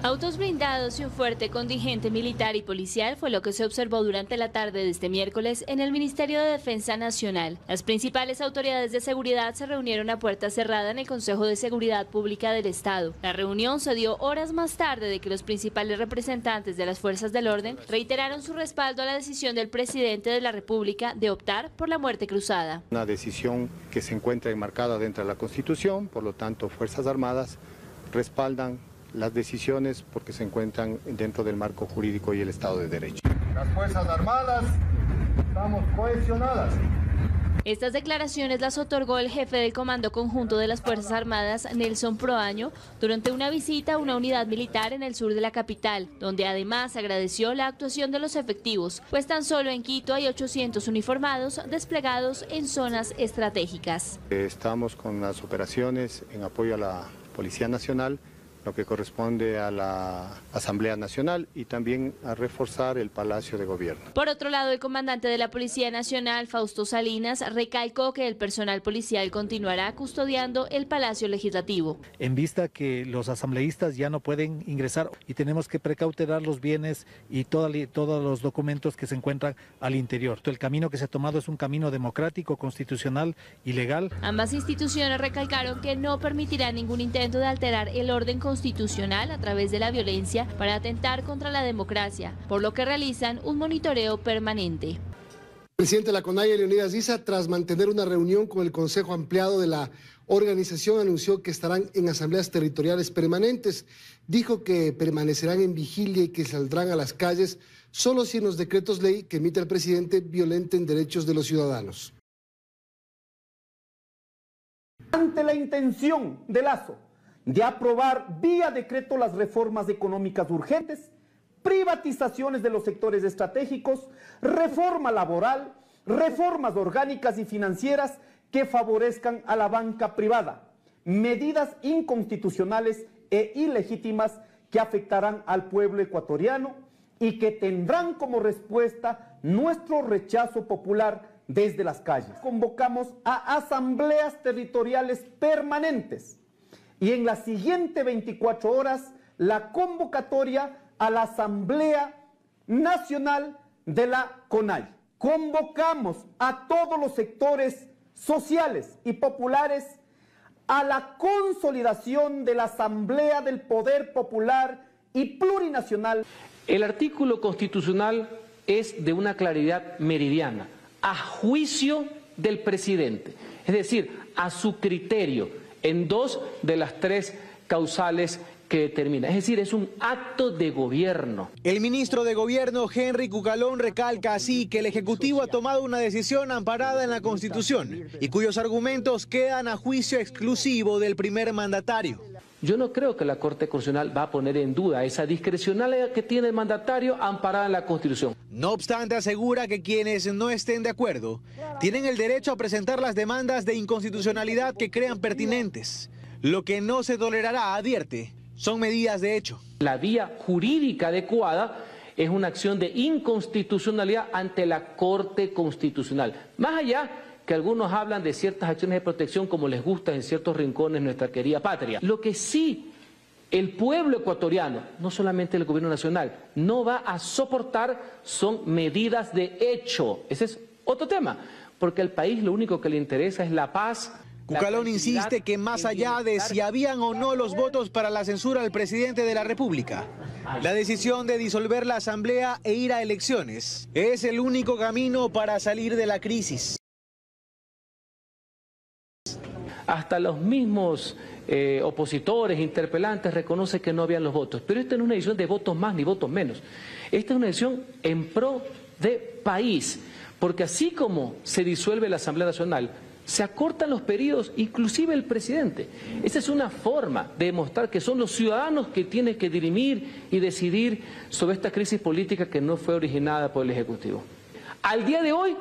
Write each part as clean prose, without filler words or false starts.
Autos blindados y un fuerte contingente militar y policial fue lo que se observó durante la tarde de este miércoles en el Ministerio de Defensa Nacional. Las principales autoridades de seguridad se reunieron a puerta cerrada en el Consejo de Seguridad Pública del Estado. La reunión se dio horas más tarde de que los principales representantes de las fuerzas del orden reiteraron su respaldo a la decisión del presidente de la República de optar por la muerte cruzada. Una decisión que se encuentra enmarcada dentro de la Constitución, por lo tanto, Fuerzas Armadas respaldan las decisiones porque se encuentran dentro del marco jurídico y el Estado de Derecho. Las Fuerzas Armadas estamos cohesionadas. Estas declaraciones las otorgó el jefe del Comando Conjunto de las Fuerzas Armadas, Nelson Proaño, durante una visita a una unidad militar en el sur de la capital, donde además agradeció la actuación de los efectivos, pues tan solo en Quito hay 800 uniformados desplegados en zonas estratégicas. Estamos con las operaciones en apoyo a la Policía Nacional, lo que corresponde a la Asamblea Nacional y también a reforzar el Palacio de Gobierno. Por otro lado, el comandante de la Policía Nacional, Fausto Salinas, recalcó que el personal policial continuará custodiando el Palacio Legislativo. En vista que los asambleístas ya no pueden ingresar y tenemos que precautelar los bienes y todos los documentos que se encuentran al interior. El camino que se ha tomado es un camino democrático, constitucional y legal. Ambas instituciones recalcaron que no permitirán ningún intento de alterar el orden constitucional a través de la violencia para atentar contra la democracia, por lo que realizan un monitoreo permanente. El presidente de la CONAIE, Leonidas Issa, tras mantener una reunión con el Consejo Ampliado de la organización, anunció que estarán en asambleas territoriales permanentes. Dijo que permanecerán en vigilia y que saldrán a las calles solo si en los decretos ley que emite el presidente violenten derechos de los ciudadanos. Ante la intención de Lazo de aprobar vía decreto las reformas económicas urgentes, privatizaciones de los sectores estratégicos, reforma laboral, reformas orgánicas y financieras que favorezcan a la banca privada, medidas inconstitucionales e ilegítimas que afectarán al pueblo ecuatoriano y que tendrán como respuesta nuestro rechazo popular desde las calles. Convocamos a asambleas territoriales permanentes y en las siguientes 24 horas la convocatoria a la Asamblea Nacional de la CONAIE. Convocamos a todos los sectores sociales y populares a la consolidación de la Asamblea del Poder Popular y Plurinacional. El artículo constitucional es de una claridad meridiana, a juicio del presidente, es decir, a su criterio, en 2 de las 3 causales que determina. Es decir, es un acto de gobierno. El ministro de Gobierno, Henry Cucalón, recalca así que el Ejecutivo ha tomado una decisión amparada en la Constitución y cuyos argumentos quedan a juicio exclusivo del primer mandatario. Yo no creo que la Corte Constitucional va a poner en duda esa discrecionalidad que tiene el mandatario amparada en la Constitución. No obstante, asegura que quienes no estén de acuerdo tienen el derecho a presentar las demandas de inconstitucionalidad que crean pertinentes. Lo que no se tolerará, advierte, son medidas de hecho. La vía jurídica adecuada es una acción de inconstitucionalidad ante la Corte Constitucional. Más allá que algunos hablan de ciertas acciones de protección como les gusta en ciertos rincones de nuestra querida patria. Lo que sí el pueblo ecuatoriano, no solamente el gobierno nacional, no va a soportar son medidas de hecho. Ese es otro tema, porque al país lo único que le interesa es la paz. Cucalón insiste que más allá de si habían o no los votos para la censura al presidente de la República, la decisión de disolver la Asamblea e ir a elecciones es el único camino para salir de la crisis. Hasta los mismos opositores, interpelantes, reconocen que no habían los votos. Pero esta no es una decisión de votos más ni votos menos. Esta es una decisión en pro de país. Porque así como se disuelve la Asamblea Nacional, se acortan los periodos, inclusive el presidente. Esa es una forma de demostrar que son los ciudadanos que tienen que dirimir y decidir sobre esta crisis política que no fue originada por el Ejecutivo. Al día de hoy,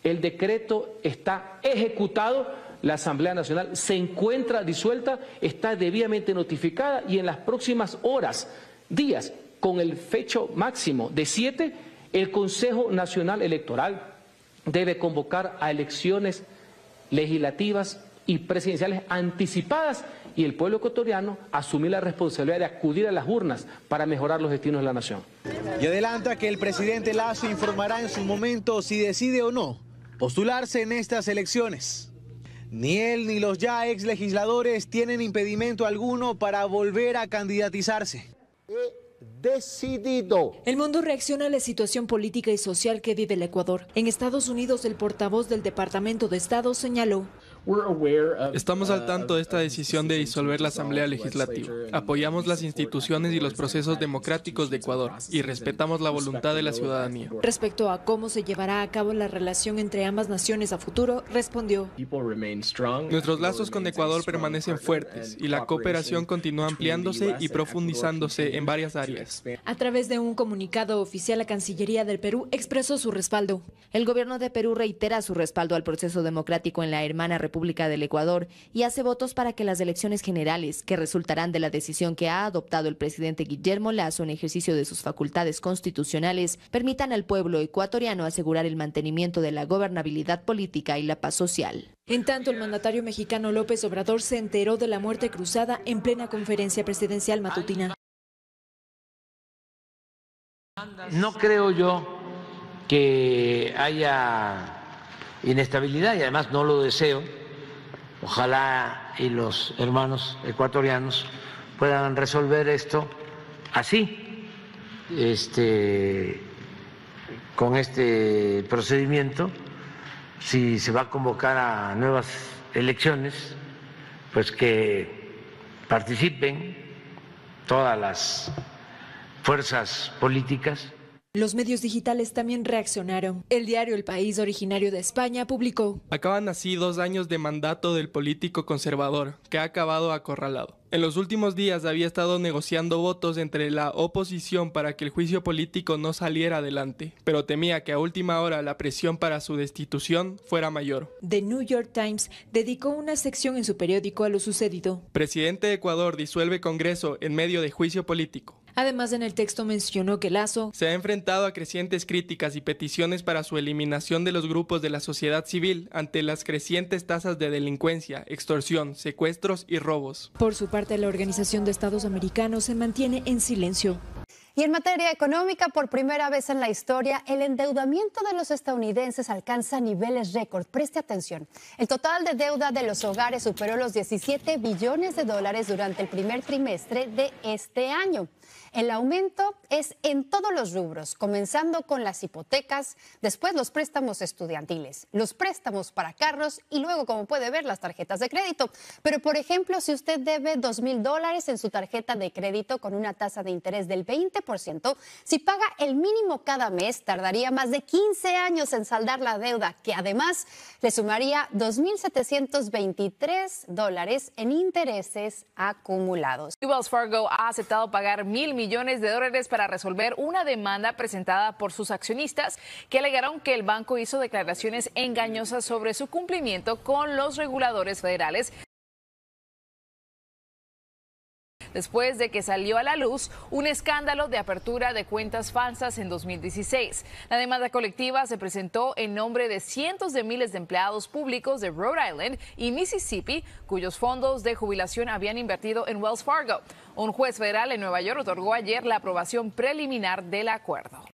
el decreto está ejecutado. La Asamblea Nacional se encuentra disuelta, está debidamente notificada y en las próximas horas, días, con el fecho máximo de 7, el Consejo Nacional Electoral debe convocar a elecciones legislativas y presidenciales anticipadas y el pueblo ecuatoriano asumir la responsabilidad de acudir a las urnas para mejorar los destinos de la nación. Y adelanta que el presidente Lasso informará en su momento si decide o no postularse en estas elecciones. Ni él ni los ya ex legisladores tienen impedimento alguno para volver a candidatizarse. Decidido. El mundo reacciona a la situación política y social que vive el Ecuador. En Estados Unidos, el portavoz del Departamento de Estado señaló: estamos al tanto de esta decisión de disolver la Asamblea Legislativa. Apoyamos las instituciones y los procesos democráticos de Ecuador y respetamos la voluntad de la ciudadanía. Respecto a cómo se llevará a cabo la relación entre ambas naciones a futuro, respondió: nuestros lazos con Ecuador permanecen fuertes y la cooperación continúa ampliándose y profundizándose en varias áreas. A través de un comunicado oficial, la Cancillería del Perú expresó su respaldo. El gobierno de Perú reitera su respaldo al proceso democrático en la hermana República del Ecuador y hace votos para que las elecciones generales, que resultarán de la decisión que ha adoptado el presidente Guillermo Lasso en ejercicio de sus facultades constitucionales, permitan al pueblo ecuatoriano asegurar el mantenimiento de la gobernabilidad política y la paz social. En tanto, el mandatario mexicano López Obrador se enteró de la muerte cruzada en plena conferencia presidencial matutina. No creo yo que haya inestabilidad y además no lo deseo. Ojalá y los hermanos ecuatorianos puedan resolver esto así, con este procedimiento. Si se va a convocar a nuevas elecciones, pues que participen todas las fuerzas políticas. Los medios digitales también reaccionaron. El diario El País, originario de España, publicó: acaban así 2 años de mandato del político conservador, que ha acabado acorralado. En los últimos días había estado negociando votos entre la oposición para que el juicio político no saliera adelante, pero temía que a última hora la presión para su destitución fuera mayor. The New York Times dedicó una sección en su periódico a lo sucedido. Presidente de Ecuador disuelve Congreso en medio de juicio político. Además, en el texto mencionó que Lasso se ha enfrentado a crecientes críticas y peticiones para su eliminación de los grupos de la sociedad civil ante las crecientes tasas de delincuencia, extorsión, secuestros y robos. Por su parte, la Organización de Estados Americanos se mantiene en silencio. Y en materia económica, por primera vez en la historia, el endeudamiento de los estadounidenses alcanza niveles récord. Preste atención. El total de deuda de los hogares superó los $17 billones durante el primer trimestre de este año. El aumento es en todos los rubros, comenzando con las hipotecas, después los préstamos estudiantiles, los préstamos para carros y luego, como puede ver, las tarjetas de crédito. Pero, por ejemplo, si usted debe $2,000 en su tarjeta de crédito con una tasa de interés del 20%, si paga el mínimo cada mes, tardaría más de 15 años en saldar la deuda, que además le sumaría $2,723 en intereses acumulados. Wells Fargo ha aceptado pagar $1,000 millones para resolver una demanda presentada por sus accionistas que alegaron que el banco hizo declaraciones engañosas sobre su cumplimiento con los reguladores federales, después de que salió a la luz un escándalo de apertura de cuentas falsas en 2016. La demanda colectiva se presentó en nombre de cientos de miles de empleados públicos de Rhode Island y Mississippi, cuyos fondos de jubilación habían invertido en Wells Fargo. Un juez federal en Nueva York otorgó ayer la aprobación preliminar del acuerdo.